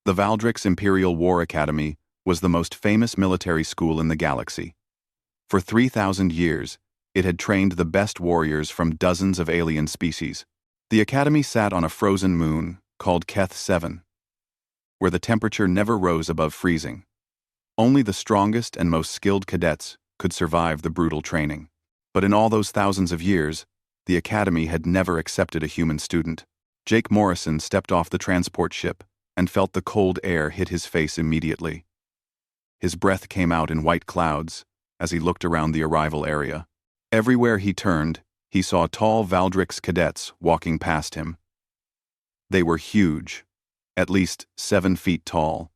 The Valdrix Imperial War Academy was the most famous military school in the galaxy. For 3,000 years, it had trained the best warriors from dozens of alien species. The academy sat on a frozen moon called Keth 7, where the temperature never rose above freezing. Only the strongest and most skilled cadets could survive the brutal training. But in all those thousands of years, the academy had never accepted a human student. Jake Morrison stepped off the transport ship and felt the cold air hit his face immediately. His breath came out in white clouds as he looked around the arrival area. Everywhere he turned, he saw tall Valdrix cadets walking past him. They were huge, at least 7 feet tall,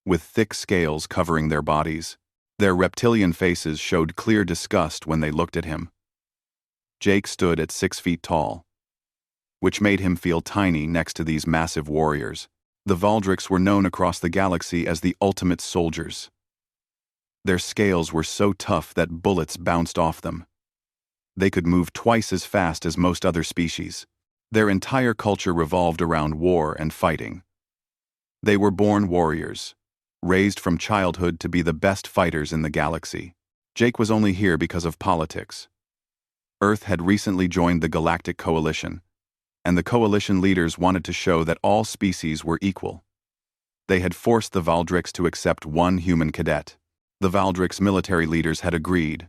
with thick scales covering their bodies. Their reptilian faces showed clear disgust when they looked at him. Jake stood at 6 feet tall, which made him feel tiny next to these massive warriors. The Valdrix were known across the galaxy as the ultimate soldiers. Their scales were so tough that bullets bounced off them. They could move twice as fast as most other species. Their entire culture revolved around war and fighting. They were born warriors, raised from childhood to be the best fighters in the galaxy. Jake was only here because of politics. Earth had recently joined the Galactic Coalition, and the coalition leaders wanted to show that all species were equal. They had forced the Valdrix to accept one human cadet. The Valdrix military leaders had agreed,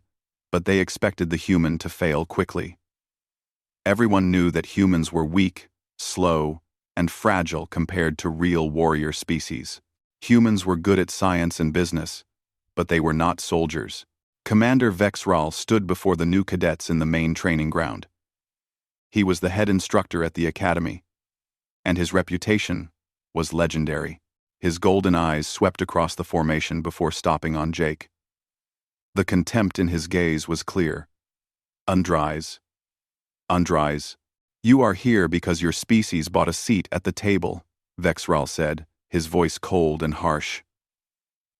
but they expected the human to fail quickly. Everyone knew that humans were weak, slow, and fragile compared to real warrior species. Humans were good at science and business, but they were not soldiers. Commander Vexral stood before the new cadets in the main training ground. He was the head instructor at the academy, and his reputation was legendary. His golden eyes swept across the formation before stopping on Jake. The contempt in his gaze was clear. Undries, you are here because your species bought a seat at the table, Vexral said, his voice cold and harsh.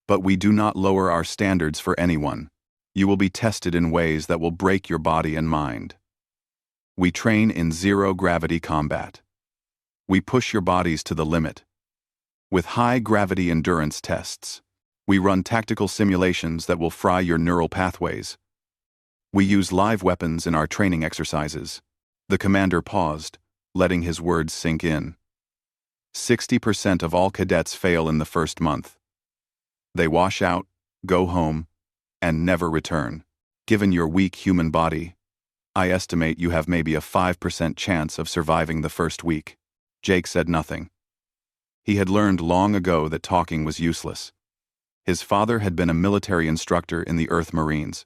But we do not lower our standards for anyone. You will be tested in ways that will break your body and mind. We train in zero-gravity combat. We push your bodies to the limit. With high-gravity endurance tests, we run tactical simulations that will fry your neural pathways. We use live weapons in our training exercises. The commander paused, letting his words sink in. 60% of all cadets fail in the first month. They wash out, go home, and never return. Given your weak human body, I estimate you have maybe a 5% chance of surviving the first week. Jake said nothing. He had learned long ago that talking was useless. His father had been a military instructor in the Earth Marines.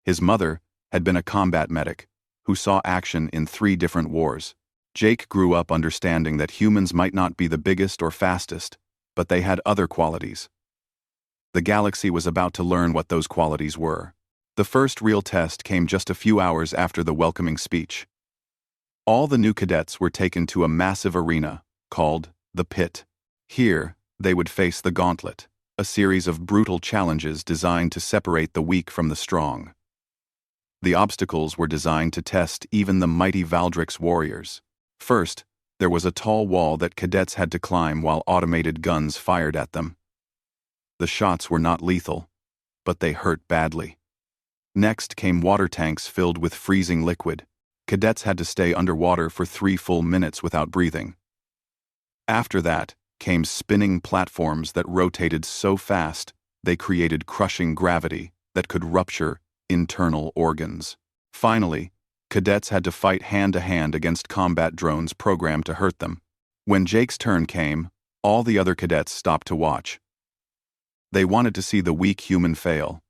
His mother had been a combat medic who saw action in 3 different wars. Jake grew up understanding that humans might not be the biggest or fastest, but they had other qualities. The galaxy was about to learn what those qualities were. The first real test came just a few hours after the welcoming speech. All the new cadets were taken to a massive arena called the Pit. Here, they would face the Gauntlet, a series of brutal challenges designed to separate the weak from the strong. The obstacles were designed to test even the mighty Valdrix warriors. First, there was a tall wall that cadets had to climb while automated guns fired at them. The shots were not lethal, but they hurt badly. Next came water tanks filled with freezing liquid. Cadets had to stay underwater for 3 full minutes without breathing. After that came spinning platforms that rotated so fast they created crushing gravity that could rupture internal organs. Finally, cadets had to fight hand-to-hand against combat drones programmed to hurt them. When Jake's turn came, all the other cadets stopped to watch. They wanted to see the weak human fail.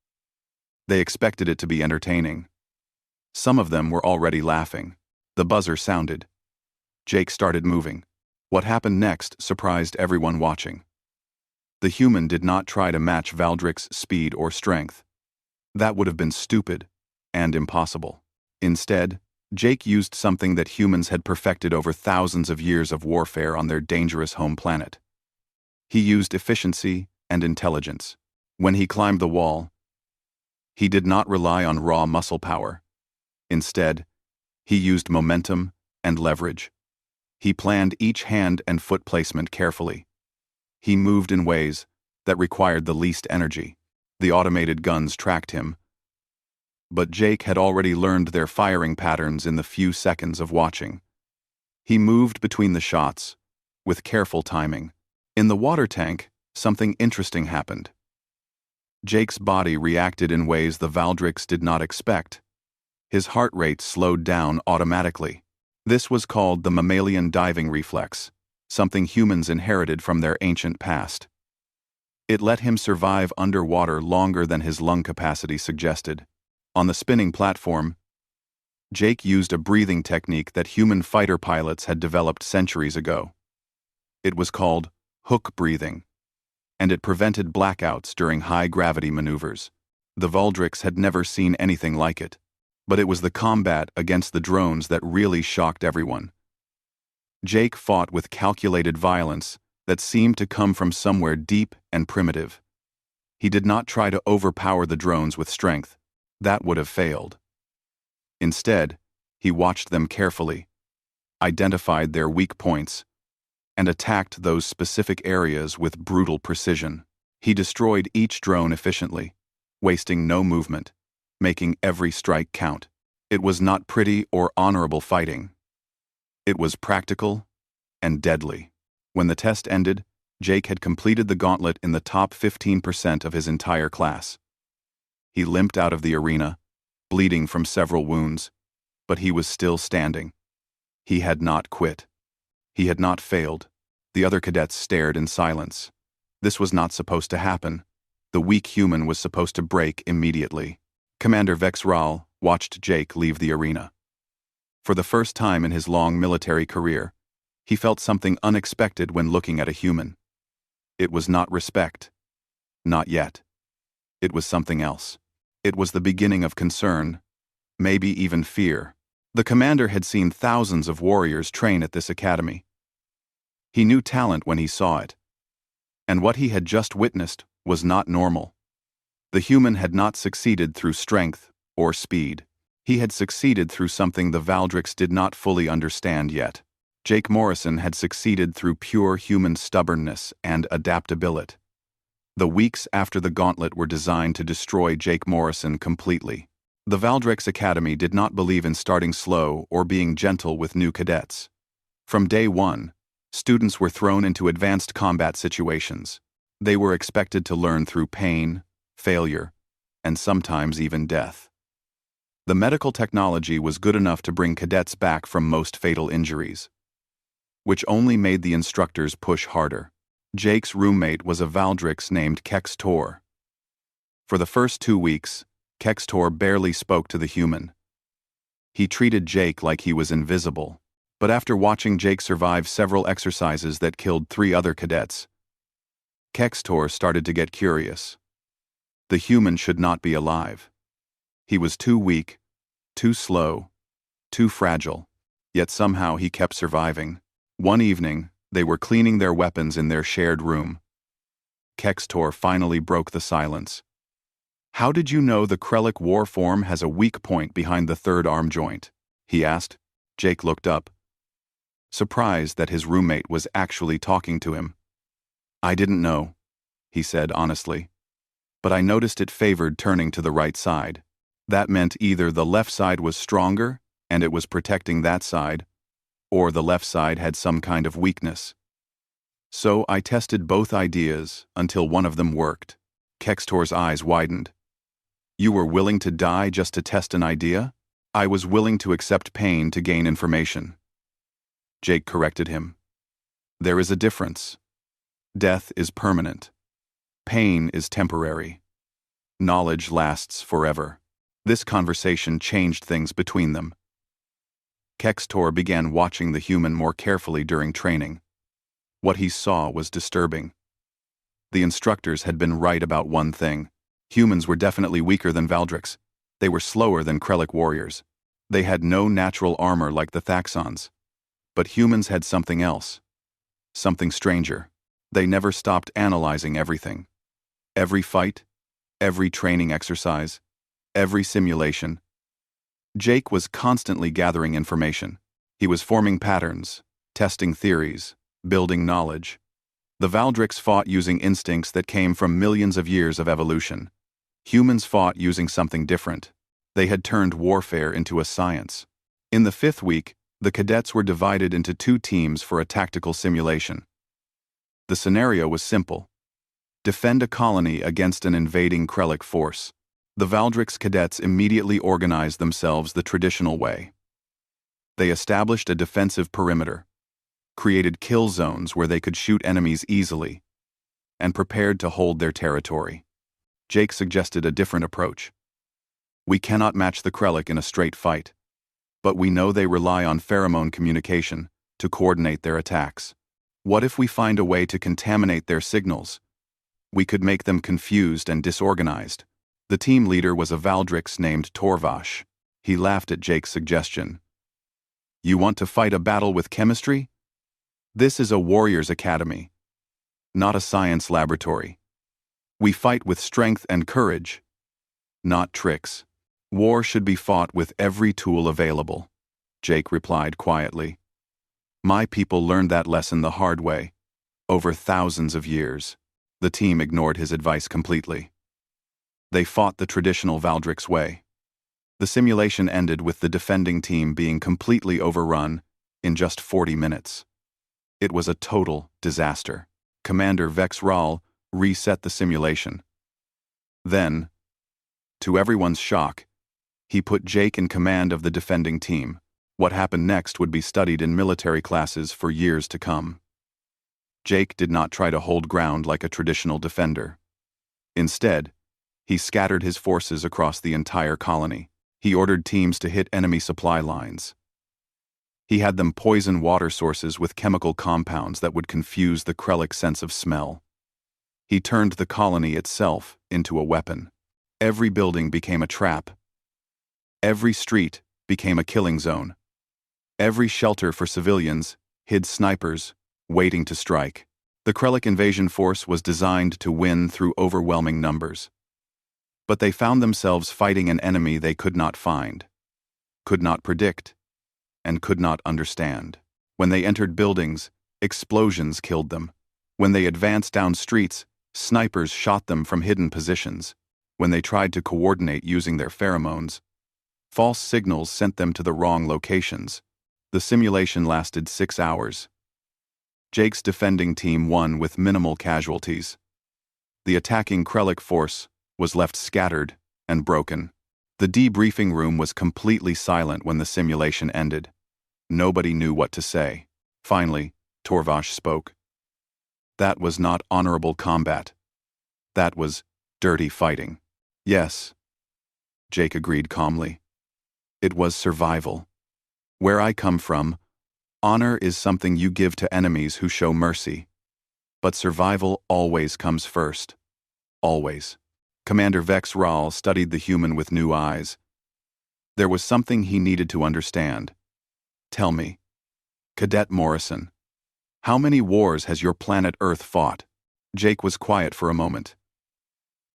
They expected it to be entertaining. Some of them were already laughing. The buzzer sounded. Jake started moving. What happened next surprised everyone watching. The human did not try to match Valdrix's speed or strength. That would have been stupid and impossible. Instead, Jake used something that humans had perfected over thousands of years of warfare on their dangerous home planet. He used efficiency and intelligence. When he climbed the wall, he did not rely on raw muscle power. Instead, he used momentum and leverage. He planned each hand and foot placement carefully. He moved in ways that required the least energy. The automated guns tracked him, but Jake had already learned their firing patterns in the few seconds of watching. He moved between the shots, with careful timing. In the water tank, something interesting happened. Jake's body reacted in ways the Valdrix did not expect. His heart rate slowed down automatically. This was called the mammalian diving reflex, something humans inherited from their ancient past. It let him survive underwater longer than his lung capacity suggested. On the spinning platform, Jake used a breathing technique that human fighter pilots had developed centuries ago. It was called hook breathing, and it prevented blackouts during high-gravity maneuvers. The Valdrix had never seen anything like it, but it was the combat against the drones that really shocked everyone. Jake fought with calculated violence that seemed to come from somewhere deep and primitive. He did not try to overpower the drones with strength. That would have failed. Instead, he watched them carefully, identified their weak points, and attacked those specific areas with brutal precision. He destroyed each drone efficiently, wasting no movement, making every strike count. It was not pretty or honorable fighting. It was practical and deadly. When the test ended, Jake had completed the gauntlet in the top 15% of his entire class. He limped out of the arena, bleeding from several wounds, but he was still standing. He had not quit. He had not failed. The other cadets stared in silence. This was not supposed to happen. The weak human was supposed to break immediately. Commander Vexral watched Jake leave the arena. For the first time in his long military career, he felt something unexpected when looking at a human. It was not respect. Not yet. It was something else. It was the beginning of concern, maybe even fear. The commander had seen thousands of warriors train at this academy. He knew talent when he saw it. And what he had just witnessed was not normal. The human had not succeeded through strength or speed. He had succeeded through something the Valdrix did not fully understand yet. Jake Morrison had succeeded through pure human stubbornness and adaptability. The weeks after the gauntlet were designed to destroy Jake Morrison completely. The Valdrix Academy did not believe in starting slow or being gentle with new cadets. From day one, students were thrown into advanced combat situations. They were expected to learn through pain, failure, and sometimes even death. The medical technology was good enough to bring cadets back from most fatal injuries, which only made the instructors push harder. Jake's roommate was a Valdrix named Kex Tor. For the first 2 weeks, Kex Tor barely spoke to the human. He treated Jake like he was invisible, but after watching Jake survive several exercises that killed 3 other cadets, Kex Tor started to get curious. The human should not be alive. He was too weak, too slow, too fragile, yet somehow he kept surviving. One evening, they were cleaning their weapons in their shared room. Kex Tor finally broke the silence. "How did you know the Krellic war form has a weak point behind the third arm joint?" he asked. Jake looked up, surprised that his roommate was actually talking to him. "I didn't know," he said honestly, "but I noticed it favored turning to the right side. That meant either the left side was stronger and it was protecting that side, or the left side had some kind of weakness. So I tested both ideas until one of them worked." Kex Tor's eyes widened. "You were willing to die just to test an idea?" "I was willing to accept pain to gain information." Jake corrected him. "There is a difference. Death is permanent. Pain is temporary. Knowledge lasts forever." This conversation changed things between them. Kex Tor began watching the human more carefully during training. What he saw was disturbing. The instructors had been right about one thing. Humans were definitely weaker than Valdrix. They were slower than Krellic warriors. They had no natural armor like the Thaxons. But humans had something else. Something stranger. They never stopped analyzing everything. Every fight, every training exercise, every simulation. Jake was constantly gathering information. He was forming patterns, testing theories, building knowledge. The Valdrix fought using instincts that came from millions of years of evolution. Humans fought using something different. They had turned warfare into a science. In the 5th week, the cadets were divided into 2 teams for a tactical simulation. The scenario was simple. Defend a colony against an invading Krellic force. The Valdrix cadets immediately organized themselves the traditional way. They established a defensive perimeter, created kill zones where they could shoot enemies easily, and prepared to hold their territory. Jake suggested a different approach. We cannot match the Krellic in a straight fight, but we know they rely on pheromone communication to coordinate their attacks. What if we find a way to contaminate their signals? We could make them confused and disorganized. The team leader was a Valdrix named Torvash. He laughed at Jake's suggestion. You want to fight a battle with chemistry? This is a warrior's academy, not a science laboratory. We fight with strength and courage, not tricks. War should be fought with every tool available, Jake replied quietly. My people learned that lesson the hard way, over thousands of years. The team ignored his advice completely. They fought the traditional Valdrix way. The simulation ended with the defending team being completely overrun in just 40 minutes. It was a total disaster. Commander Vex Rahl reset the simulation. Then, to everyone's shock, he put Jake in command of the defending team. What happened next would be studied in military classes for years to come. Jake did not try to hold ground like a traditional defender. Instead, he scattered his forces across the entire colony. He ordered teams to hit enemy supply lines. He had them poison water sources with chemical compounds that would confuse the Krellic sense of smell. He turned the colony itself into a weapon. Every building became a trap. Every street became a killing zone. Every shelter for civilians hid snipers, waiting to strike. The Krellic invasion force was designed to win through overwhelming numbers. But they found themselves fighting an enemy they could not find, could not predict, and could not understand. When they entered buildings, explosions killed them. When they advanced down streets, snipers shot them from hidden positions. When they tried to coordinate using their pheromones, false signals sent them to the wrong locations. The simulation lasted 6 hours. Jake's defending team won with minimal casualties. The attacking Krellic force was left scattered and broken. The debriefing room was completely silent when the simulation ended. Nobody knew what to say. Finally, Torvash spoke. That was not honorable combat. That was dirty fighting. Yes, Jake agreed calmly. It was survival. Where I come from, honor is something you give to enemies who show mercy. But survival always comes first. Always. Commander Vex Rahl studied the human with new eyes. There was something he needed to understand. Tell me, Cadet Morrison, how many wars has your planet Earth fought? Jake was quiet for a moment.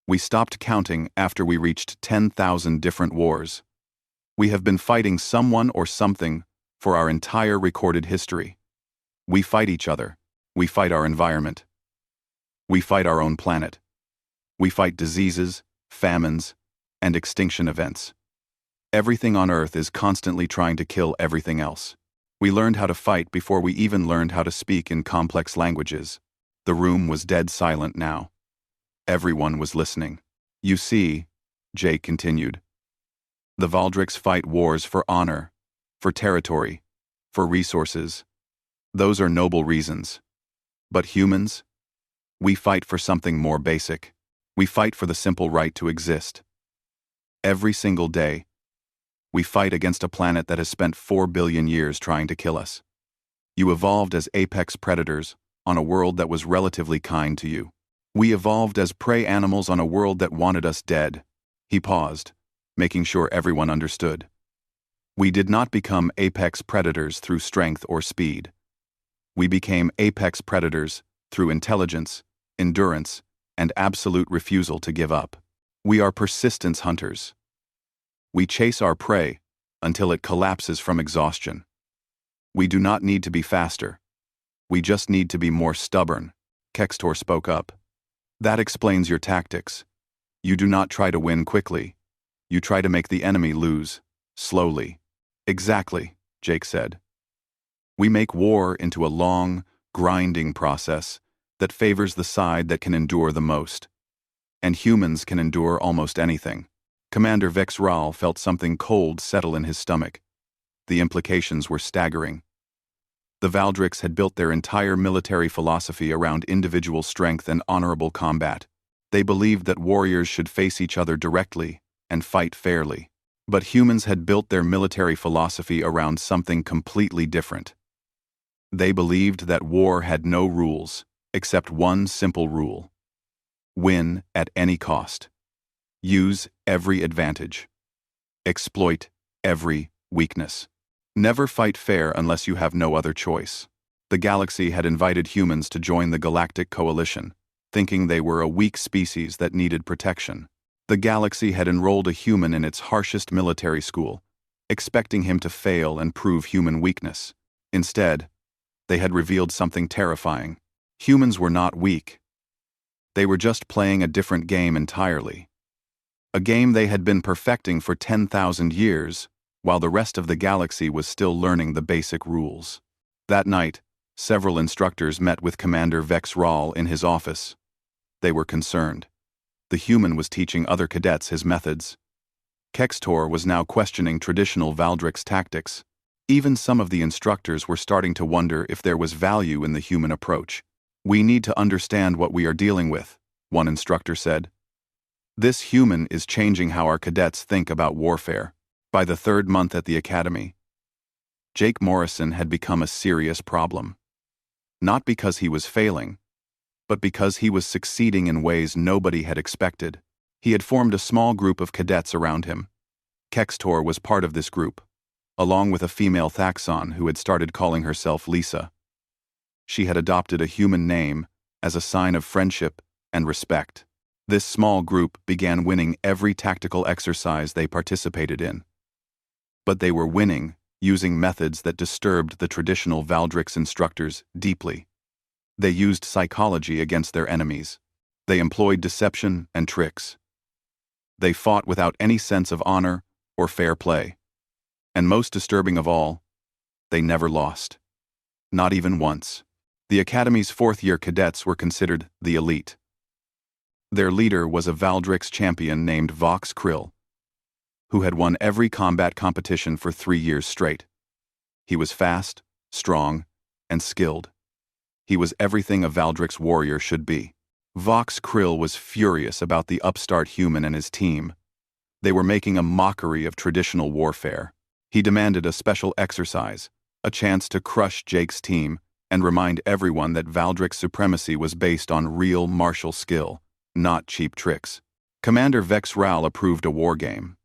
We stopped counting after we reached 10,000 different wars. We have been fighting someone or something for our entire recorded history. We fight each other. We fight our environment. We fight our own planet. We fight diseases, famines, and extinction events. Everything on Earth is constantly trying to kill everything else. We learned how to fight before we even learned how to speak in complex languages. The room was dead silent now. Everyone was listening. You see, Jake continued, the Valdrix fight wars for honor, for territory, for resources. Those are noble reasons. But humans? We fight for something more basic. We fight for the simple right to exist. Every single day, we fight against a planet that has spent 4 billion years trying to kill us. You evolved as apex predators on a world that was relatively kind to you. We evolved as prey animals on a world that wanted us dead. He paused, making sure everyone understood. We did not become apex predators through strength or speed. We became apex predators through intelligence, endurance, and absolute refusal to give up. We are persistence hunters. We chase our prey until it collapses from exhaustion. We do not need to be faster. We just need to be more stubborn. Kextor spoke up. That explains your tactics. You do not try to win quickly. You try to make the enemy lose, slowly. Exactly, Jake said. We make war into a long, grinding process that favors the side that can endure the most. And humans can endure almost anything. Commander Vexral felt something cold settle in his stomach. The implications were staggering. The Valdrix had built their entire military philosophy around individual strength and honorable combat. They believed that warriors should face each other directly and fight fairly. But humans had built their military philosophy around something completely different. They believed that war had no rules, except one simple rule. Win at any cost. Use every advantage. Exploit every weakness. Never fight fair unless you have no other choice. The galaxy had invited humans to join the Galactic Coalition, thinking they were a weak species that needed protection. The galaxy had enrolled a human in its harshest military school, expecting him to fail and prove human weakness. Instead, they had revealed something terrifying. Humans were not weak. They were just playing a different game entirely. A game they had been perfecting for 10,000 years, while the rest of the galaxy was still learning the basic rules. That night, several instructors met with Commander Vexral in his office. They were concerned. The human was teaching other cadets his methods. Kextor was now questioning traditional Valdrix tactics. Even some of the instructors were starting to wonder if there was value in the human approach. We need to understand what we are dealing with, one instructor said. This human is changing how our cadets think about warfare. By the third month at the academy, Jake Morrison had become a serious problem. Not because he was failing, but because he was succeeding in ways nobody had expected. He had formed a small group of cadets around him. Kextor was part of this group, along with a female Thaxon who had started calling herself Lisa. She had adopted a human name as a sign of friendship and respect. This small group began winning every tactical exercise they participated in. But they were winning using methods that disturbed the traditional Valdrix instructors deeply. They used psychology against their enemies. They employed deception and tricks. They fought without any sense of honor or fair play. And most disturbing of all, they never lost. Not even once. The Academy's fourth-year cadets were considered the elite. Their leader was a Valdrix champion named Vox Krill, who had won every combat competition for 3 years straight. He was fast, strong, and skilled. He was everything a Valdrix warrior should be. Vox Krill was furious about the upstart human and his team. They were making a mockery of traditional warfare. He demanded a special exercise, a chance to crush Jake's team and remind everyone that Valdrix supremacy was based on real martial skill, not cheap tricks. Commander Vexral approved a war game.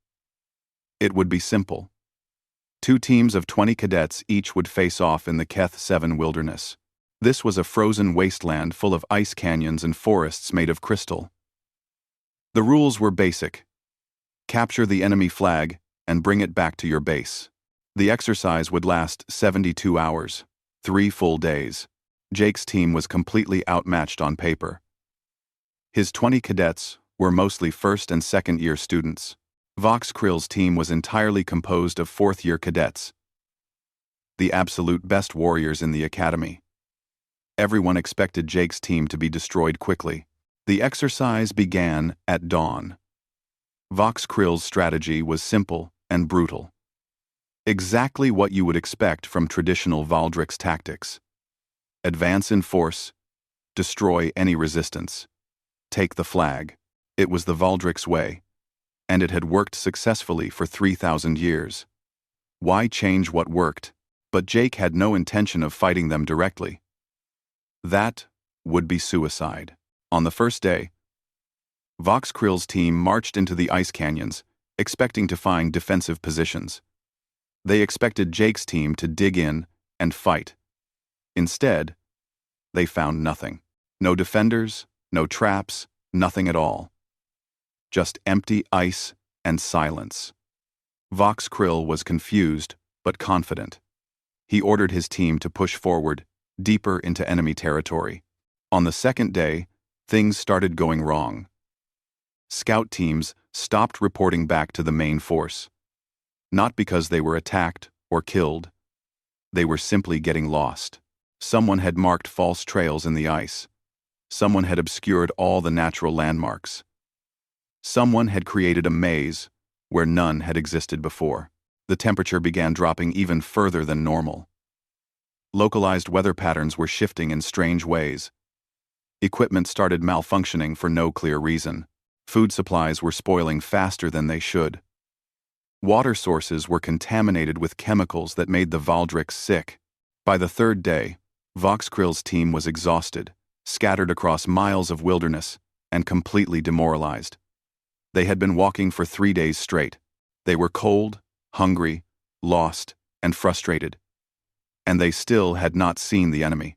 It would be simple. 2 teams of 20 cadets each would face off in the Keth 7 wilderness. This was a frozen wasteland full of ice canyons and forests made of crystal. The rules were basic. Capture the enemy flag and bring it back to your base. The exercise would last 72 hours, 3 full days. Jake's team was completely outmatched on paper. His 20 cadets were mostly first and second-year students. Vox Krill's team was entirely composed of fourth-year cadets, the absolute best warriors in the academy. Everyone expected Jake's team to be destroyed quickly. The exercise began at dawn. Vox Krill's strategy was simple and brutal. Exactly what you would expect from traditional Valdrix tactics. Advance in force, destroy any resistance, take the flag. It was the Valdrix way, and it had worked successfully for 3,000 years. Why change what worked? But Jake had no intention of fighting them directly. That would be suicide. On the first day, Vox Krill's team marched into the ice canyons, expecting to find defensive positions. They expected Jake's team to dig in and fight. Instead, they found nothing. No defenders, no traps, nothing at all. Just empty ice and silence. Vox Krill was confused but confident. He ordered his team to push forward, deeper into enemy territory. On the second day, things started going wrong. Scout teams stopped reporting back to the main force. Not because they were attacked or killed. They were simply getting lost. Someone had marked false trails in the ice. Someone had obscured all the natural landmarks. Someone had created a maze where none had existed before. The temperature began dropping even further than normal. Localized weather patterns were shifting in strange ways. Equipment started malfunctioning for no clear reason. Food supplies were spoiling faster than they should. Water sources were contaminated with chemicals that made the Valdrics sick. By the third day, Voxkrill's team was exhausted, scattered across miles of wilderness, and completely demoralized. They had been walking for 3 days straight. They were cold, hungry, lost, and frustrated. And they still had not seen the enemy.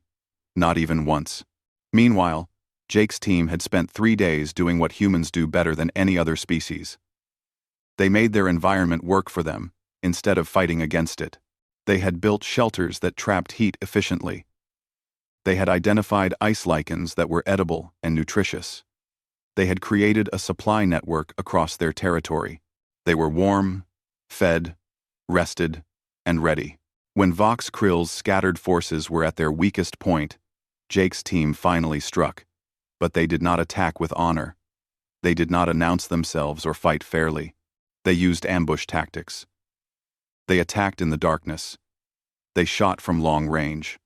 Not even once. Meanwhile, Jake's team had spent 3 days doing what humans do better than any other species. They made their environment work for them, instead of fighting against it. They had built shelters that trapped heat efficiently. They had identified ice lichens that were edible and nutritious. They had created a supply network across their territory. They were warm, fed, rested, and ready. When Voxkrill's scattered forces were at their weakest point, Jake's team finally struck. But they did not attack with honor. They did not announce themselves or fight fairly. They used ambush tactics. They attacked in the darkness. They shot from long range.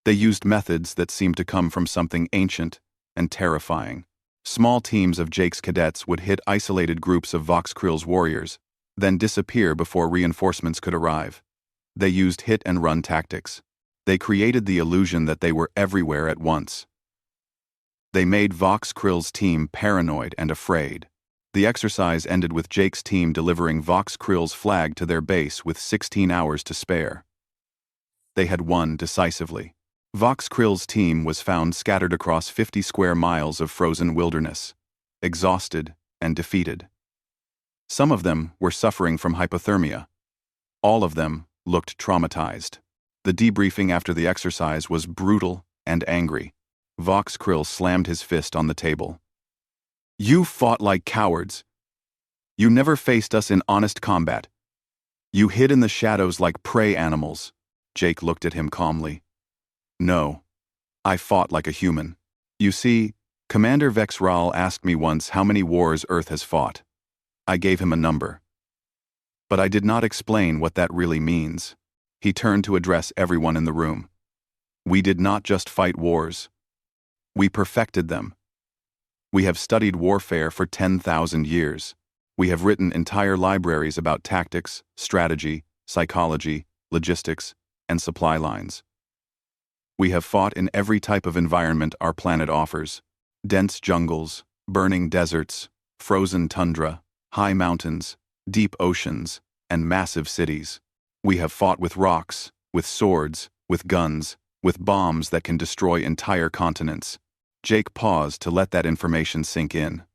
They used methods that seemed to come from something ancient and terrifying. Small teams of Jake's cadets would hit isolated groups of Voxkrill's warriors, then disappear before reinforcements could arrive. They used hit-and-run tactics. They created the illusion that they were everywhere at once. They made Voxkrill's team paranoid and afraid. The exercise ended with Jake's team delivering Voxkrill's flag to their base with 16 hours to spare. They had won decisively. Voxkrill's team was found scattered across 50 square miles of frozen wilderness, exhausted and defeated. Some of them were suffering from hypothermia. All of them looked traumatized. The debriefing after the exercise was brutal and angry. Voxkrill slammed his fist on the table. "You fought like cowards. You never faced us in honest combat. You hid in the shadows like prey animals." Jake looked at him calmly. "No, I fought like a human. You see, Commander Vexral asked me once how many wars Earth has fought. I gave him a number. But I did not explain what that really means." He turned to address everyone in the room. "We did not just fight wars. We perfected them. We have studied warfare for 10,000 years. We have written entire libraries about tactics, strategy, psychology, logistics, and supply lines. We have fought in every type of environment our planet offers: dense jungles, burning deserts, frozen tundra, high mountains, deep oceans, and massive cities. We have fought with rocks, with swords, with guns, with bombs that can destroy entire continents." Jake paused to let that information sink in.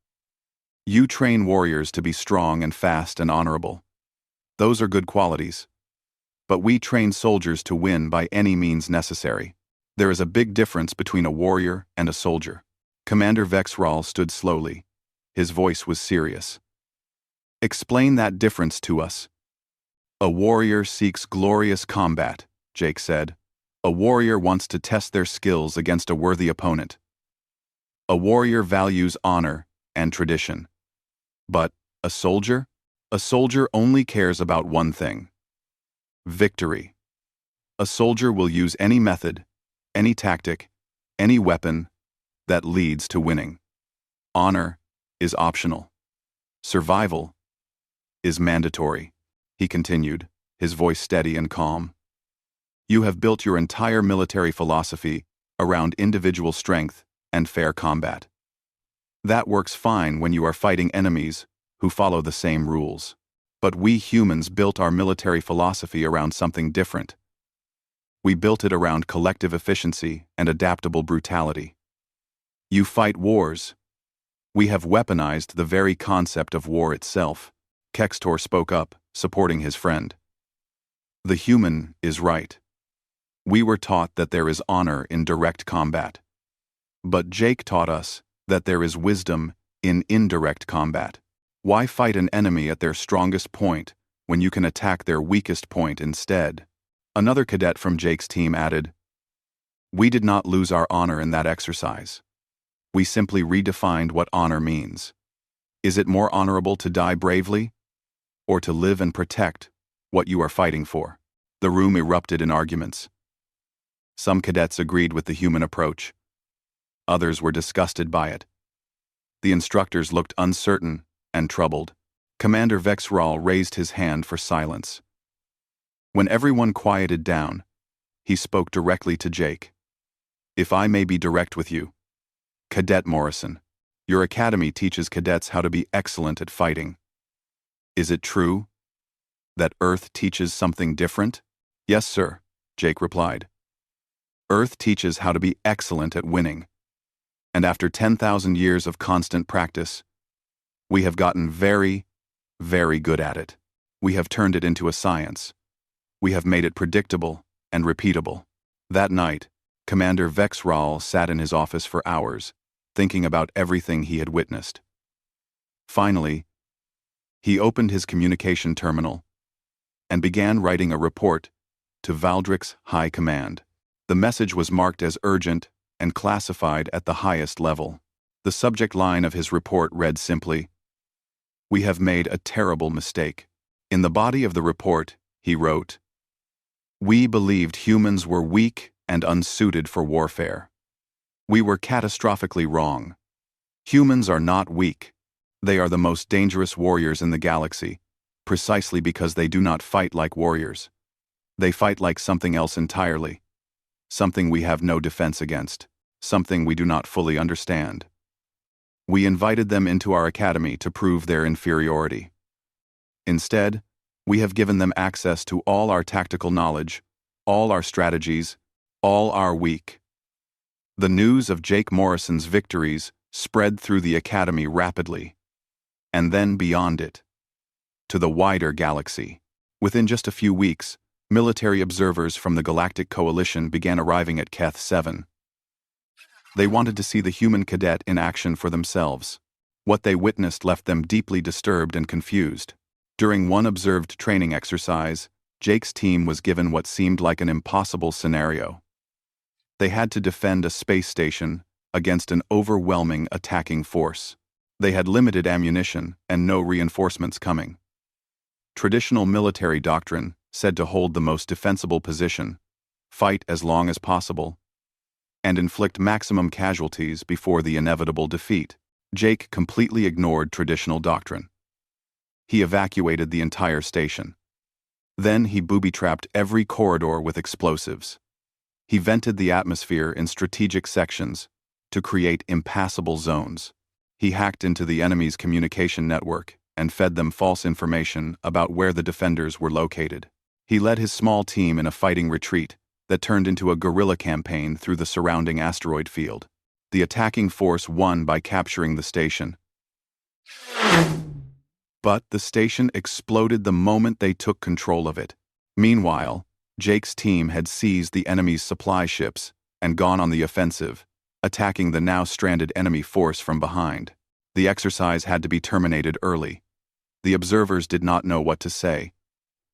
"You train warriors to be strong and fast and honorable. Those are good qualities. But we train soldiers to win by any means necessary. There is a big difference between a warrior and a soldier." Commander Vexral stood slowly. His voice was serious. "Explain that difference to us." "A warrior seeks glorious combat," Jake said. "A warrior wants to test their skills against a worthy opponent. A warrior values honor and tradition. But a soldier? A soldier only cares about one thing: victory. A soldier will use any method, any tactic, any weapon that leads to winning. Honor is optional. Survival is mandatory," he continued, his voice steady and calm. "You have built your entire military philosophy around individual strength and fair combat. That works fine when you are fighting enemies who follow the same rules. But we humans built our military philosophy around something different. We built it around collective efficiency and adaptable brutality. You fight wars. We have weaponized the very concept of war itself." Kextor spoke up, supporting his friend. "The human is right. We were taught that there is honor in direct combat. But Jake taught us that there is wisdom in indirect combat. Why fight an enemy at their strongest point when you can attack their weakest point instead? Another cadet from Jake's team added, "We did not lose our honor in that exercise. We simply redefined what honor means. Is it more honorable to die bravely, or to live and protect what you are fighting for?" The room erupted in arguments. Some cadets agreed with the human approach. Others were disgusted by it. The instructors looked uncertain and troubled. Commander Vexral raised his hand for silence. When everyone quieted down, he spoke directly to Jake. "If I may be direct with you, Cadet Morrison, your academy teaches cadets how to be excellent at fighting. Is it true that Earth teaches something different?" "Yes, sir," Jake replied. "Earth teaches how to be excellent at winning. And after 10,000 years of constant practice, we have gotten very, very good at it. We have turned it into a science. We have made it predictable and repeatable." That night, Commander Vexral sat in his office for hours, thinking about everything he had witnessed. Finally, he opened his communication terminal and began writing a report to Valdrick's High Command. The message was marked as urgent and classified at the highest level. The subject line of his report read simply, "We have made a terrible mistake." In the body of the report, he wrote, "We believed humans were weak and unsuited for warfare. We were catastrophically wrong. Humans are not weak. They are the most dangerous warriors in the galaxy, precisely because they do not fight like warriors. They fight like something else entirely. Something we have no defense against. Something we do not fully understand. We invited them into our academy to prove their inferiority. Instead, we have given them access to all our tactical knowledge, all our strategies, all our weak." The news of Jake Morrison's victories spread through the academy rapidly, and then beyond it, to the wider galaxy. Within just a few weeks, military observers from the Galactic Coalition began arriving at Keth 7. They wanted to see the human cadet in action for themselves. What they witnessed left them deeply disturbed and confused. During one observed training exercise, Jake's team was given what seemed like an impossible scenario. They had to defend a space station against an overwhelming attacking force. They had limited ammunition and no reinforcements coming. Traditional military doctrine said to hold the most defensible position, fight as long as possible, and inflict maximum casualties before the inevitable defeat. Jake completely ignored traditional doctrine. He evacuated the entire station. Then he booby-trapped every corridor with explosives. He vented the atmosphere in strategic sections to create impassable zones. He hacked into the enemy's communication network and fed them false information about where the defenders were located. He led his small team in a fighting retreat that turned into a guerrilla campaign through the surrounding asteroid field. The attacking force won by capturing the station. But the station exploded the moment they took control of it. Meanwhile, Jake's team had seized the enemy's supply ships and gone on the offensive, attacking the now stranded enemy force from behind. The exercise had to be terminated early. The observers did not know what to say.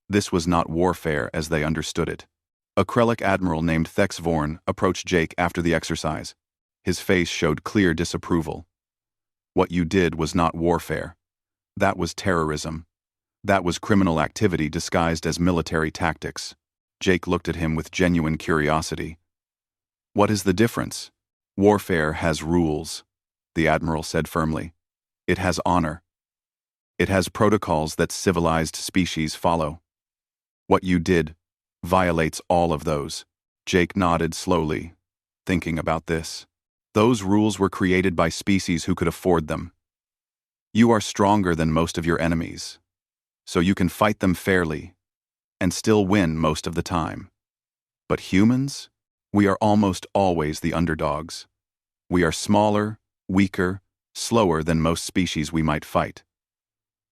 This was not warfare as they understood it. A Krellic admiral named Thex Vorn approached Jake after the exercise. His face showed clear disapproval. "What you did was not warfare. That was terrorism. That was criminal activity disguised as military tactics." Jake looked at him with genuine curiosity. "What is the difference?" "Warfare has rules," the admiral said firmly. "It has honor. It has protocols that civilized species follow. What you did violates all of those." Jake nodded slowly, thinking about this. Those rules were created by species who could afford them. You are stronger than most of your enemies, so you can fight them fairly and still win most of the time. But humans? We are almost always the underdogs. We are smaller, weaker, slower than most species we might fight.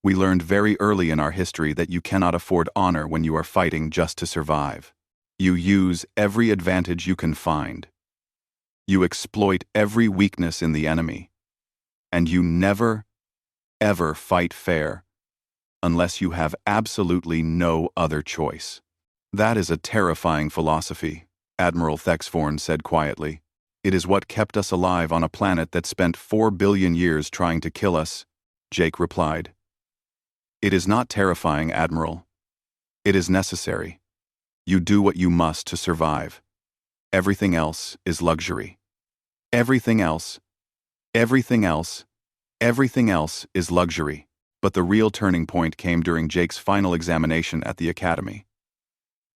We learned very early in our history that you cannot afford honor when you are fighting just to survive. You use every advantage you can find. You exploit every weakness in the enemy. And you never, ever fight fair unless you have absolutely no other choice. That is a terrifying philosophy, Admiral Thexvorn said quietly. It is what kept us alive on a planet that spent 4 billion years trying to kill us, Jake replied. It is not terrifying, Admiral. It is necessary. You do what you must to survive. Everything else is luxury. Everything else is luxury. But the real turning point came during Jake's final examination at the academy.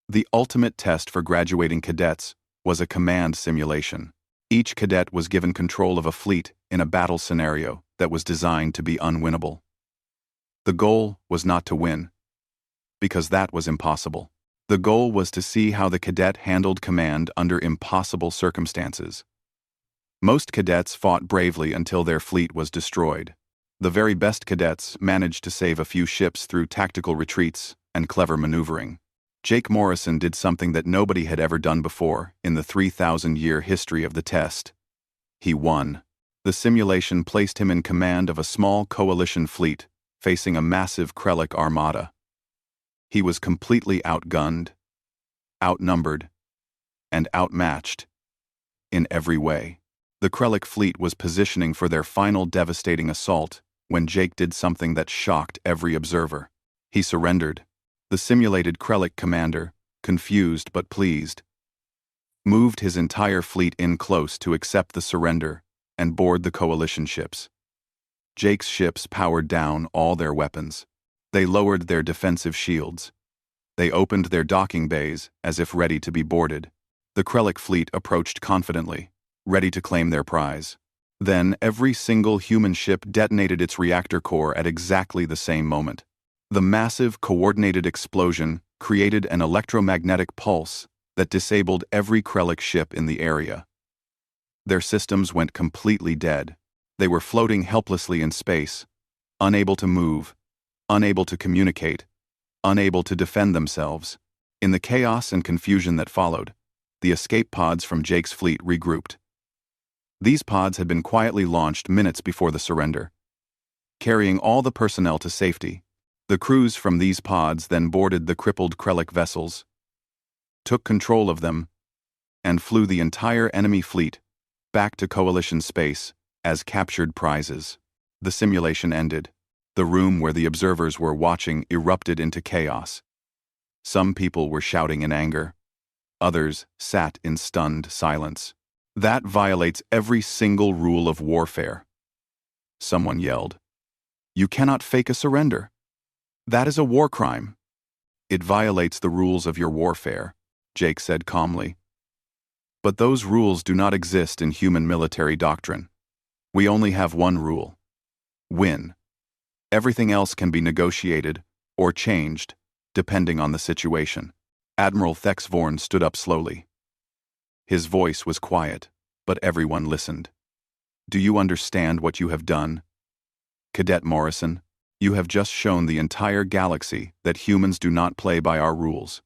The ultimate test for graduating cadets was a command simulation. Each cadet was given control of a fleet in a battle scenario that was designed to be unwinnable. The goal was not to win, because that was impossible. The goal was to see how the cadet handled command under impossible circumstances. Most cadets fought bravely until their fleet was destroyed. The very best cadets managed to save a few ships through tactical retreats and clever maneuvering. Jake Morrison did something that nobody had ever done before in the 3,000-year history of the test. He won. The simulation placed him in command of a small coalition fleet facing a massive Krellic armada. He was completely outgunned, outnumbered, and outmatched in every way. The Krellic fleet was positioning for their final devastating assault when Jake did something that shocked every observer. He surrendered. The simulated Krellic commander, confused but pleased, moved his entire fleet in close to accept the surrender and board the coalition ships. Jake's ships powered down all their weapons. They lowered their defensive shields. They opened their docking bays as if ready to be boarded. The Krellic fleet approached confidently, ready to claim their prize. Then every single human ship detonated its reactor core at exactly the same moment. The massive, coordinated explosion created an electromagnetic pulse that disabled every Krellic ship in the area. Their systems went completely dead. They were floating helplessly in space, unable to move, unable to communicate, unable to defend themselves. In the chaos and confusion that followed, the escape pods from Jake's fleet regrouped. These pods had been quietly launched minutes before the surrender, carrying all the personnel to safety. The crews from these pods then boarded the crippled Krellic vessels, took control of them, and flew the entire enemy fleet back to Coalition space as captured prizes. The simulation ended. The room where the observers were watching erupted into chaos. Some people were shouting in anger. Others sat in stunned silence. That violates every single rule of warfare. Someone yelled. You cannot fake a surrender. That is a war crime. It violates the rules of your warfare, Jake said calmly. But those rules do not exist in human military doctrine. We only have one rule. Win. Everything else can be negotiated or changed, depending on the situation. Admiral Thexvorn stood up slowly. His voice was quiet, but everyone listened. Do you understand what you have done? Cadet Morrison, you have just shown the entire galaxy that humans do not play by our rules.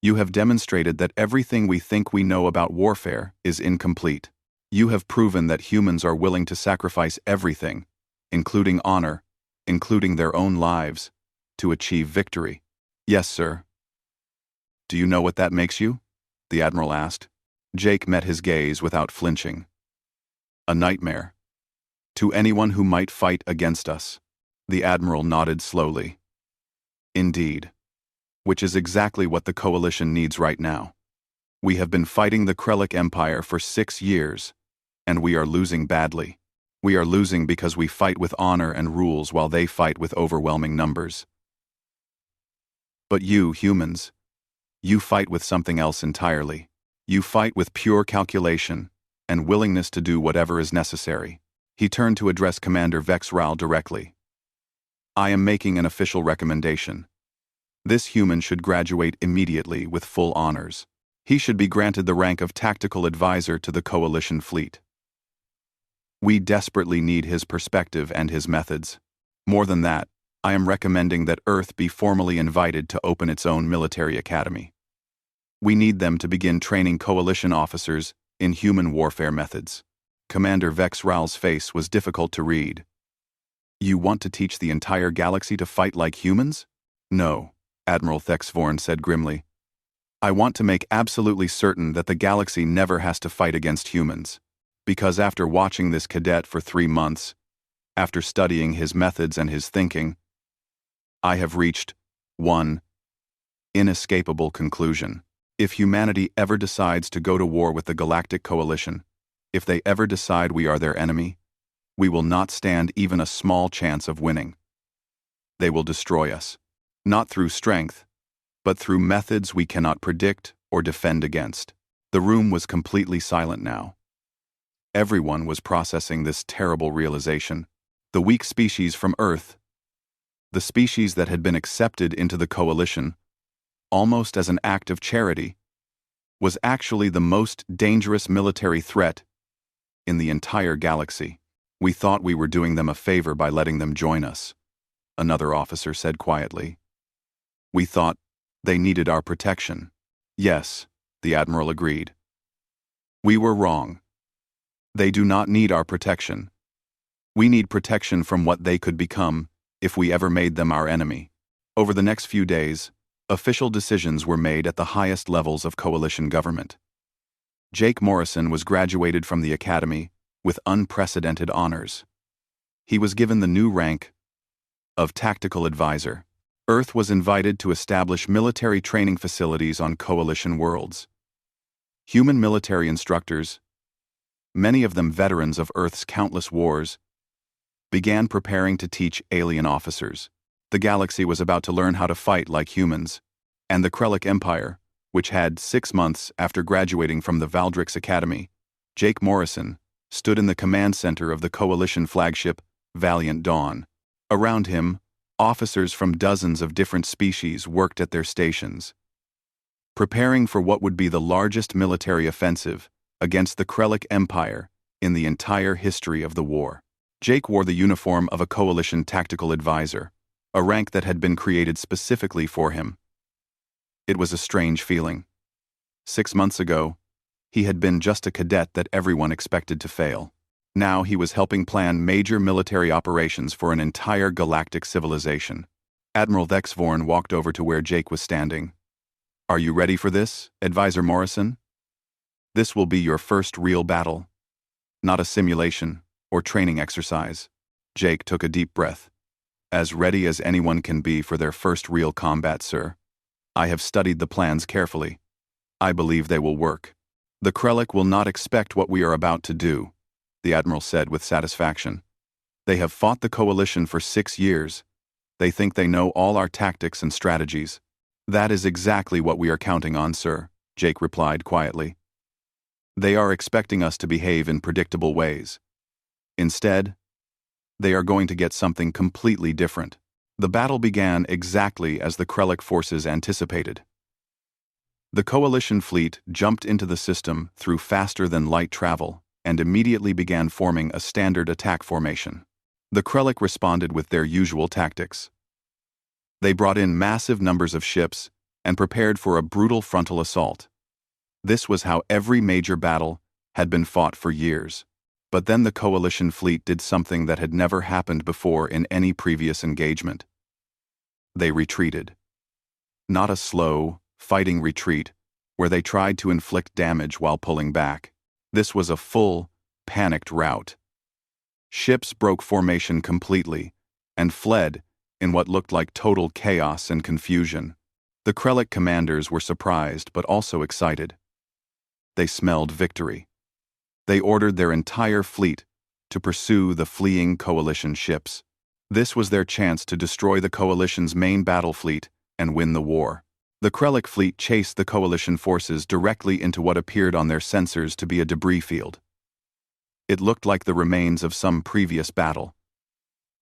You have demonstrated that everything we think we know about warfare is incomplete. You have proven that humans are willing to sacrifice everything, including honor, including their own lives, to achieve victory. Yes, sir. Do you know what that makes you? The Admiral asked. Jake met his gaze without flinching. A nightmare. To anyone who might fight against us. The Admiral nodded slowly. Indeed. Which is exactly what the Coalition needs right now. We have been fighting the Krellic Empire for 6 years, and we are losing badly. We are losing because we fight with honor and rules while they fight with overwhelming numbers. But you, humans, you fight with something else entirely. You fight with pure calculation and willingness to do whatever is necessary. He turned to address Commander Vex Ral directly. I am making an official recommendation. This human should graduate immediately with full honors. He should be granted the rank of Tactical Advisor to the Coalition fleet. We desperately need his perspective and his methods. More than that, I am recommending that Earth be formally invited to open its own military academy. We need them to begin training Coalition officers Inhuman warfare methods. Commander Vex Ral's face was difficult to read. You want to teach the entire galaxy to fight like humans? No, Admiral Thexvorn said grimly. I want to make absolutely certain that the galaxy never has to fight against humans. Because after watching this cadet for 3 months, after studying his methods and his thinking, I have reached one inescapable conclusion. If humanity ever decides to go to war with the Galactic Coalition, if they ever decide we are their enemy, we will not stand even a small chance of winning. They will destroy us, not through strength, but through methods we cannot predict or defend against. The room was completely silent now. Everyone was processing this terrible realization. The weak species from Earth, the species that had been accepted into the coalition, almost as an act of charity, was actually the most dangerous military threat in the entire galaxy. We thought we were doing them a favor by letting them join us, another officer said quietly. We thought they needed our protection. Yes, the Admiral agreed. We were wrong. They do not need our protection. We need protection from what they could become if we ever made them our enemy. Over the next few days, official decisions were made at the highest levels of coalition government. Jake Morrison was graduated from the Academy with unprecedented honors. He was given the new rank of Tactical Advisor. Earth was invited to establish military training facilities on coalition worlds. Human military instructors, many of them veterans of Earth's countless wars, began preparing to teach alien officers. The galaxy was about to learn how to fight like humans, and the Krellic Empire, which had 6 months after graduating from the Valdrix Academy, Jake Morrison, stood in the command center of the coalition flagship, Valiant Dawn. Around him, officers from dozens of different species worked at their stations, preparing for what would be the largest military offensive against the Krellic Empire in the entire history of the war. Jake wore the uniform of a coalition tactical advisor, a rank that had been created specifically for him. It was a strange feeling. 6 months ago, he had been just a cadet that everyone expected to fail. Now he was helping plan major military operations for an entire galactic civilization. Admiral Thexvorn walked over to where Jake was standing. Are you ready for this, Advisor Morrison? This will be your first real battle, not a simulation or training exercise. Jake took a deep breath. As ready as anyone can be for their first real combat, sir. I have studied the plans carefully. I believe they will work. The Krellic will not expect what we are about to do, the Admiral said with satisfaction. They have fought the coalition for 6 years. They think they know all our tactics and strategies. That is exactly what we are counting on, sir, Jake replied quietly. They are expecting us to behave in predictable ways. Instead, they are going to get something completely different. The battle began exactly as the Krellic forces anticipated. The coalition fleet jumped into the system through faster-than-light travel and immediately began forming a standard attack formation. The Krellic responded with their usual tactics. They brought in massive numbers of ships and prepared for a brutal frontal assault. This was how every major battle had been fought for years. But then the coalition fleet did something that had never happened before in any previous engagement. They retreated. Not a slow, fighting retreat where they tried to inflict damage while pulling back. This was a full, panicked rout. Ships broke formation completely and fled in what looked like total chaos and confusion. The Krellic commanders were surprised but also excited. They smelled victory. They ordered their entire fleet to pursue the fleeing coalition ships. This was their chance to destroy the coalition's main battle fleet and win the war. The Krellic fleet chased the coalition forces directly into what appeared on their sensors to be a debris field. It looked like the remains of some previous battle.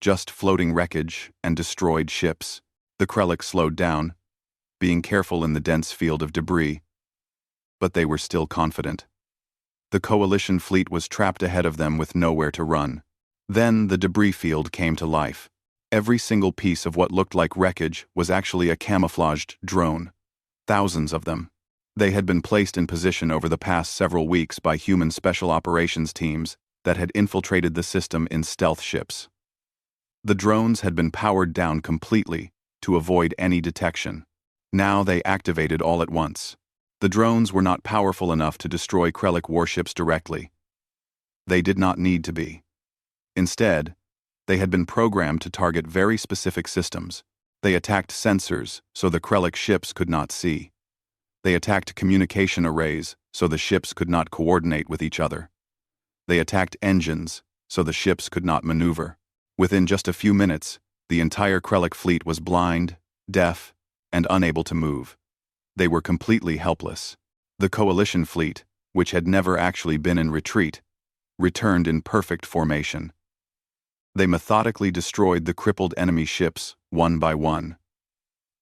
Just floating wreckage and destroyed ships. The Krellic slowed down, being careful in the dense field of debris. But they were still confident. The coalition fleet was trapped ahead of them with nowhere to run. Then the debris field came to life. Every single piece of what looked like wreckage was actually a camouflaged drone. Thousands of them. They had been placed in position over the past several weeks by human special operations teams that had infiltrated the system in stealth ships. The drones had been powered down completely to avoid any detection. Now they activated all at once. The drones were not powerful enough to destroy Krellic warships directly. They did not need to be. Instead, they had been programmed to target very specific systems. They attacked sensors so the Krellic ships could not see. They attacked communication arrays so the ships could not coordinate with each other. They attacked engines so the ships could not maneuver. Within just a few minutes, the entire Krellic fleet was blind, deaf, and unable to move. They were completely helpless. The coalition fleet, which had never actually been in retreat, returned in perfect formation. They methodically destroyed the crippled enemy ships one by one.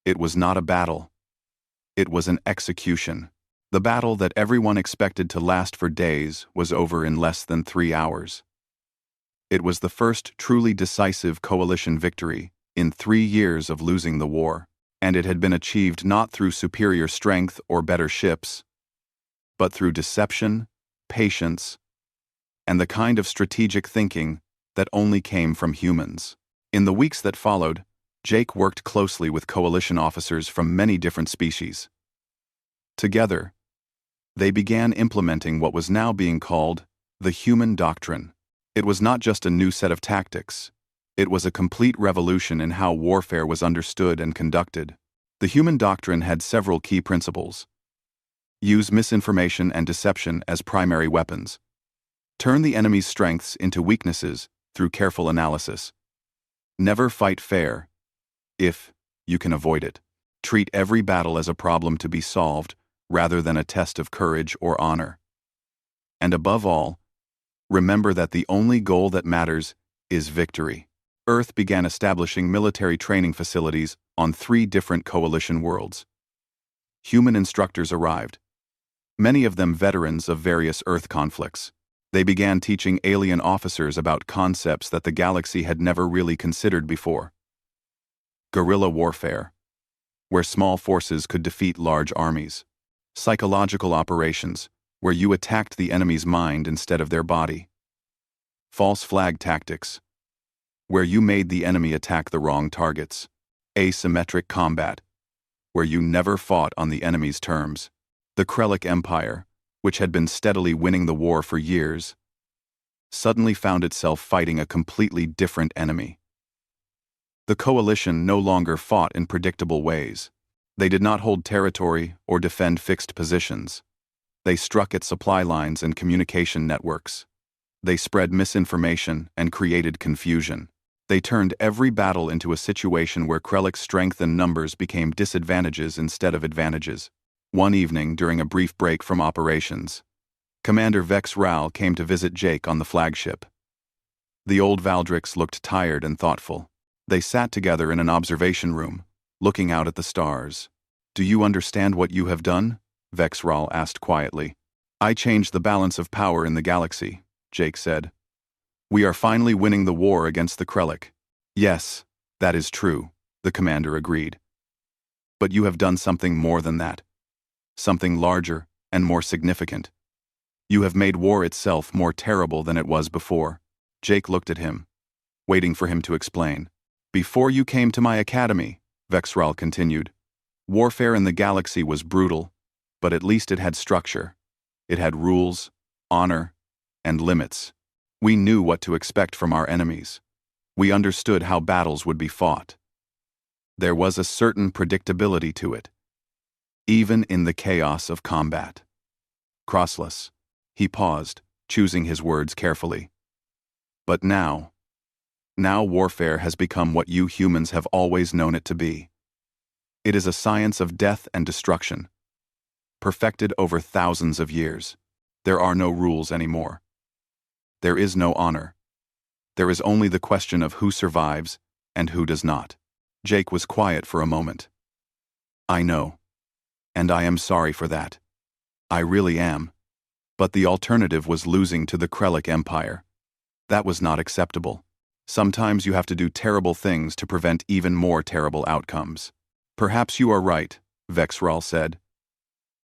It was not a battle. It was an execution. The battle that everyone expected to last for days was over in less than 3 hours. It was the first truly decisive coalition victory in 3 years of losing the war, and it had been achieved not through superior strength or better ships, but through deception, patience, and the kind of strategic thinking that only came from humans. In the weeks that followed, Jake worked closely with coalition officers from many different species. Together, they began implementing what was now being called the human doctrine. It was not just a new set of tactics. It was a complete revolution in how warfare was understood and conducted. The human doctrine had several key principles. Use misinformation and deception as primary weapons. Turn the enemy's strengths into weaknesses through careful analysis. Never fight fair, if you can avoid it. Treat every battle as a problem to be solved rather than a test of courage or honor. And above all, remember that the only goal that matters is victory. Earth began establishing military training facilities on 3 different coalition worlds. Human instructors arrived, many of them veterans of various Earth conflicts. They began teaching alien officers about concepts that the galaxy had never really considered before. Guerrilla warfare, where small forces could defeat large armies. Psychological operations, where you attacked the enemy's mind instead of their body. False flag tactics, where you made the enemy attack the wrong targets. Asymmetric combat, where you never fought on the enemy's terms. The Krellic Empire, which had been steadily winning the war for years, suddenly found itself fighting a completely different enemy. The coalition no longer fought in predictable ways. They did not hold territory or defend fixed positions. They struck at supply lines and communication networks. They spread misinformation and created confusion. They turned every battle into a situation where Krellic's strength and numbers became disadvantages instead of advantages. One evening, during a brief break from operations, Commander Vex Ral came to visit Jake on the flagship. The old Valdrix looked tired and thoughtful. They sat together in an observation room, looking out at the stars. "Do you understand what you have done?" Vex Ral asked quietly. "I changed the balance of power in the galaxy," Jake said. "We are finally winning the war against the Krellic." "Yes, that is true," the commander agreed. "But you have done something more than that. Something larger and more significant. You have made war itself more terrible than it was before." Jake looked at him, waiting for him to explain. "Before you came to my academy," Vexral continued, "warfare in the galaxy was brutal, but at least it had structure. It had rules, honor, and limits. We knew what to expect from our enemies. We understood how battles would be fought. There was a certain predictability to it, even in the chaos of combat." Crossless, he paused, choosing his words carefully. "But now warfare has become what you humans have always known it to be. It is a science of death and destruction, perfected over thousands of years. There are no rules anymore. There is no honor. There is only the question of who survives and who does not." Jake was quiet for a moment. "I know. And I am sorry for that. I really am. But the alternative was losing to the Krellic Empire. That was not acceptable. Sometimes you have to do terrible things to prevent even more terrible outcomes." "Perhaps you are right," Vexral said.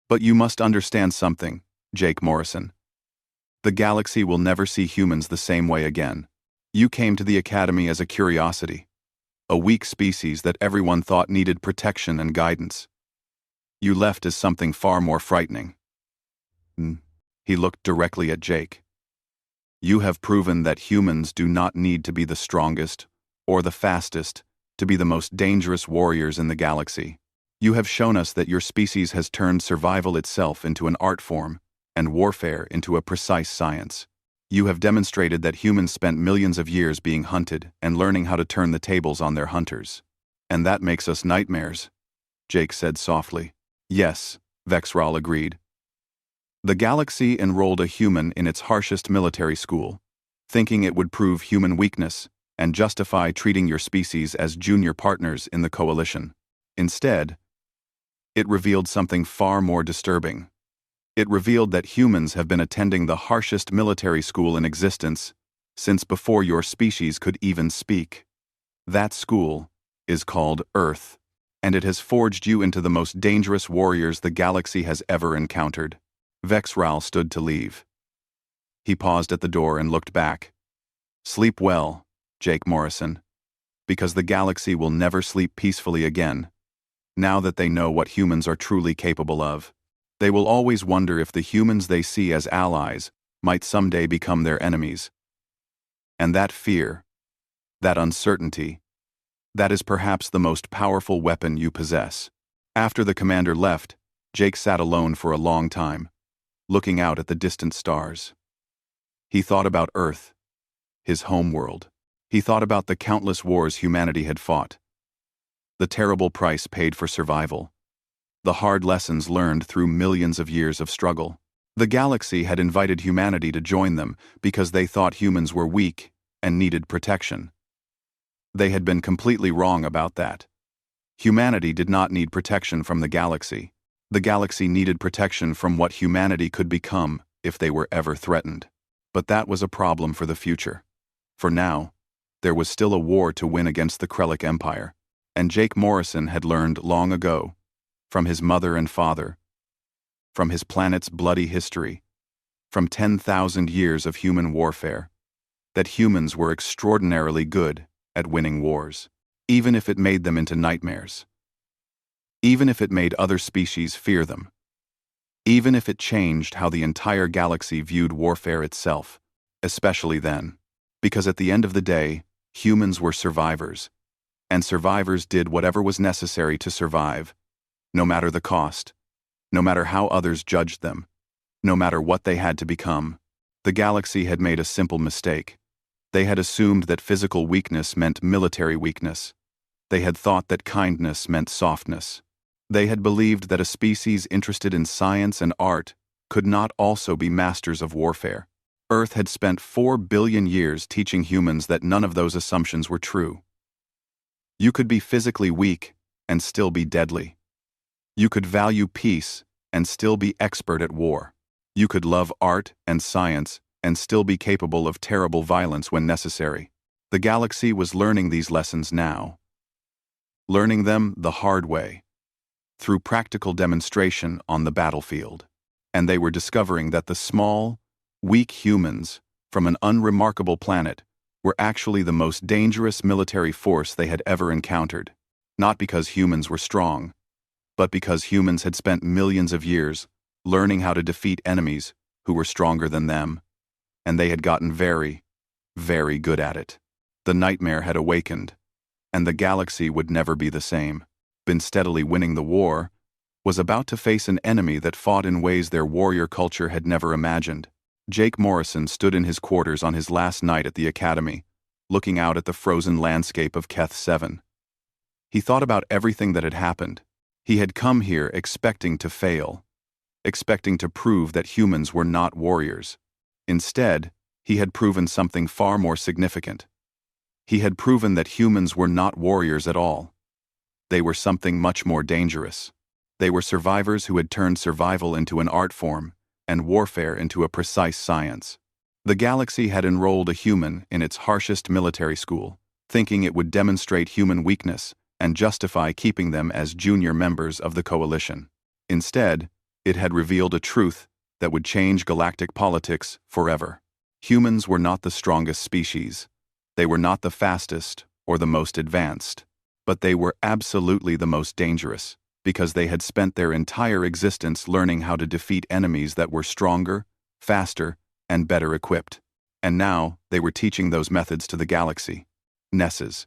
But you must understand something, Jake Morrison. The galaxy will never see humans the same way again. You came to the Academy as a curiosity, a weak species that everyone thought needed protection and guidance. You left as something far more frightening. He looked directly at Jake. You have proven that humans do not need to be the strongest or the fastest to be the most dangerous warriors in the galaxy. You have shown us that your species has turned survival itself into an art form and warfare into a precise science. You have demonstrated that humans spent millions of years being hunted and learning how to turn the tables on their hunters. And that makes us nightmares, Jake said softly. Yes, Vexral agreed. The galaxy enrolled a human in its harshest military school, thinking it would prove human weakness and justify treating your species as junior partners in the coalition. Instead, it revealed something far more disturbing. It revealed that humans have been attending the harshest military school in existence since before your species could even speak. That school is called Earth, and it has forged you into the most dangerous warriors the galaxy has ever encountered. Vexral stood to leave. He paused at the door and looked back. Sleep well, Jake Morrison, because the galaxy will never sleep peacefully again, now that they know what humans are truly capable of. They will always wonder if the humans they see as allies might someday become their enemies. And that fear, that uncertainty, that is perhaps the most powerful weapon you possess. After the commander left, Jake sat alone for a long time, looking out at the distant stars. He thought about Earth, his homeworld. He thought about the countless wars humanity had fought, the terrible price paid for survival, the hard lessons learned through millions of years of struggle. The galaxy had invited humanity to join them because they thought humans were weak and needed protection. They had been completely wrong about that. Humanity did not need protection from the galaxy. The galaxy needed protection from what humanity could become if they were ever threatened. But that was a problem for the future. For now, there was still a war to win against the Krellic Empire, and Jake Morrison had learned long ago, from his mother and father, from his planet's bloody history, from 10,000 years of human warfare, that humans were extraordinarily good at winning wars, even if it made them into nightmares, even if it made other species fear them, even if it changed how the entire galaxy viewed warfare itself, especially then, because at the end of the day, humans were survivors, and survivors did whatever was necessary to survive, no matter the cost, no matter how others judged them, no matter what they had to become. The galaxy had made a simple mistake. They had assumed that physical weakness meant military weakness. They had thought that kindness meant softness. They had believed that a species interested in science and art could not also be masters of warfare. Earth had spent 4 billion years teaching humans that none of those assumptions were true. You could be physically weak and still be deadly. You could value peace and still be expert at war. You could love art and science and still be capable of terrible violence when necessary. The galaxy was learning these lessons now. Learning them the hard way, through practical demonstration on the battlefield. And they were discovering that the small, weak humans from an unremarkable planet were actually the most dangerous military force they had ever encountered, not because humans were strong, but because humans had spent millions of years learning how to defeat enemies who were stronger than them, and they had gotten very, very good at it. The nightmare had awakened, and the galaxy would never be the same. Been steadily winning the war, was about to face an enemy that fought in ways their warrior culture had never imagined. Jake Morrison stood in his quarters on his last night at the Academy, looking out at the frozen landscape of Keth 7. He thought about everything that had happened. He had come here expecting to fail, expecting to prove that humans were not warriors. Instead, he had proven something far more significant. He had proven that humans were not warriors at all. They were something much more dangerous. They were survivors who had turned survival into an art form and warfare into a precise science. The galaxy had enrolled a human in its harshest military school, thinking it would demonstrate human weakness and justify keeping them as junior members of the coalition. Instead, It had revealed a truth that would change galactic politics forever. Humans were not the strongest species. They were not the fastest or the most advanced. But they were absolutely the most dangerous, because they had spent their entire existence learning how to defeat enemies that were stronger, faster, and better equipped. And now they were teaching those methods to the galaxy. Nesses.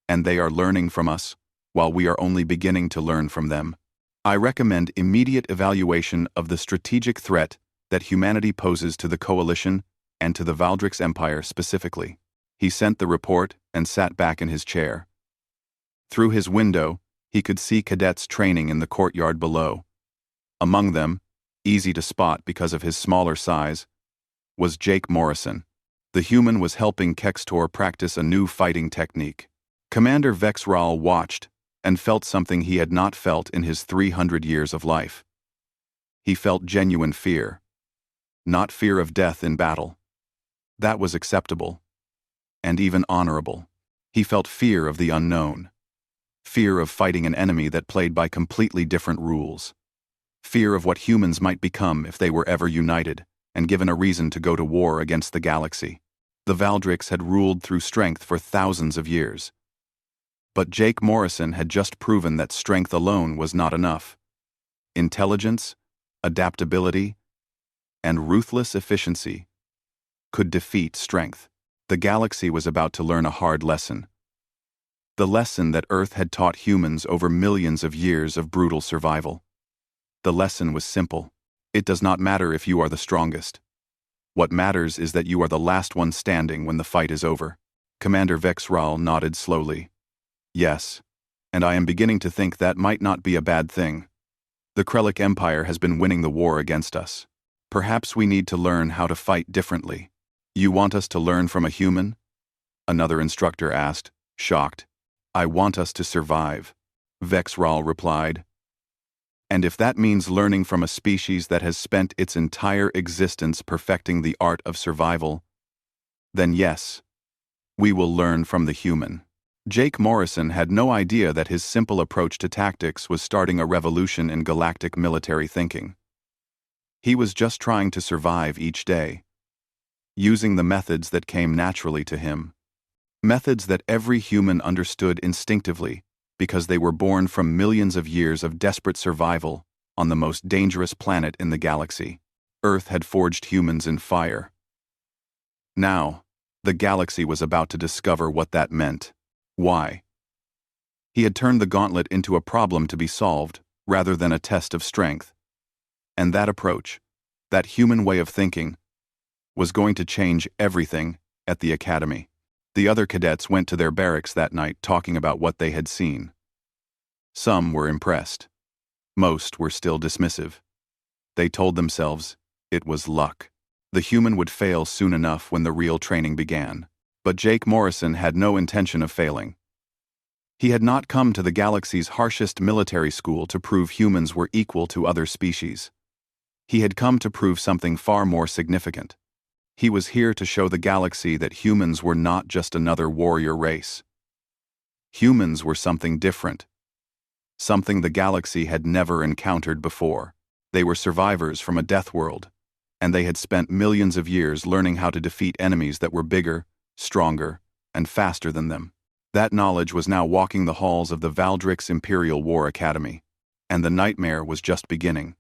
And they are learning from us, while we are only beginning to learn from them. I recommend immediate evaluation of the strategic threat that humanity poses to the Coalition and to the Valdrix Empire specifically. He sent the report and sat back in his chair. Through his window, he could see cadets training in the courtyard below. Among them, easy to spot because of his smaller size, was Jake Morrison. The human was helping Kextor practice a new fighting technique. Commander Vexral watched and felt something he had not felt in his 300 years of life. He felt genuine fear. Not fear of death in battle. That was acceptable, and even honorable. He felt fear of the unknown. Fear of fighting an enemy that played by completely different rules. Fear of what humans might become if they were ever united and given a reason to go to war against the galaxy. The Valdrix had ruled through strength for thousands of years. But Jake Morrison had just proven that strength alone was not enough. Intelligence, adaptability, and ruthless efficiency could defeat strength. The galaxy was about to learn a hard lesson. The lesson that Earth had taught humans over millions of years of brutal survival. The lesson was simple. It does not matter if you are the strongest. What matters is that you are the last one standing when the fight is over. Commander Vexral nodded slowly. Yes, and I am beginning to think that might not be a bad thing. The Krellic Empire has been winning the war against us. Perhaps we need to learn how to fight differently. You want us to learn from a human? Another instructor asked, shocked. I want us to survive, Vexral replied. And if that means learning from a species that has spent its entire existence perfecting the art of survival, then yes, we will learn from the human. Jake Morrison had no idea that his simple approach to tactics was starting a revolution in galactic military thinking. He was just trying to survive each day, using the methods that came naturally to him. Methods that every human understood instinctively because they were born from millions of years of desperate survival on the most dangerous planet in the galaxy. Earth had forged humans in fire. Now, the galaxy was about to discover what that meant. Why? He had turned the gauntlet into a problem to be solved rather than a test of strength. And that approach, that human way of thinking, was going to change everything at the academy. The other cadets went to their barracks that night talking about what they had seen. Some were impressed. Most were still dismissive. They told themselves it was luck. The human would fail soon enough when the real training began. But Jake Morrison had no intention of failing. He had not come to the galaxy's harshest military school to prove humans were equal to other species. He had come to prove something far more significant. He was here to show the galaxy that humans were not just another warrior race. Humans were something different. Something the galaxy had never encountered before. They were survivors from a death world, and they had spent millions of years learning how to defeat enemies that were bigger, stronger, and faster than them. That knowledge was now walking the halls of the Valdrix Imperial War Academy, and the nightmare was just beginning.